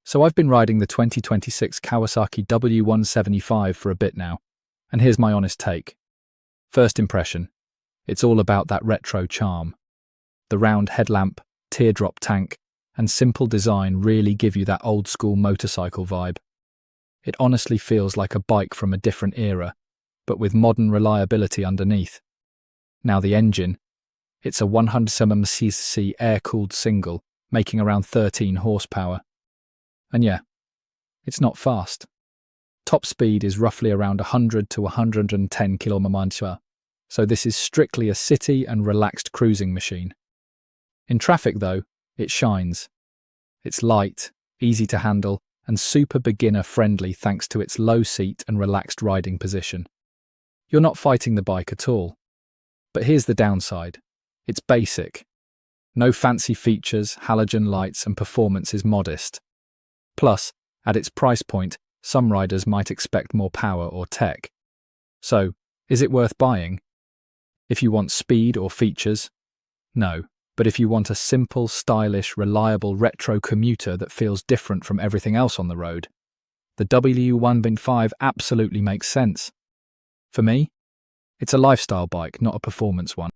So I've been riding the 2026 Kawasaki W175 for a bit now, and here's my honest take. First impression, it's all about that retro charm. The round headlamp, teardrop tank, and simple design really give you that old-school motorcycle vibe. It honestly feels like a bike from a different era, but with modern reliability underneath. Now the engine, it's a 175cc air-cooled single, making around 13 horsepower. And yeah, it's not fast. Top speed is roughly around 100 to 110 km/h, so this is strictly a city and relaxed cruising machine. In traffic though, it shines. It's light, easy to handle, and super beginner friendly thanks to its low seat and relaxed riding position. You're not fighting the bike at all. But here's the downside. It's basic. No fancy features, halogen lights, and performance is modest. Plus, at its price point, some riders might expect more power or tech. So, is it worth buying? If you want speed or features, no. But if you want a simple, stylish, reliable retro commuter that feels different from everything else on the road, the W175 absolutely makes sense. For me, it's a lifestyle bike, not a performance one.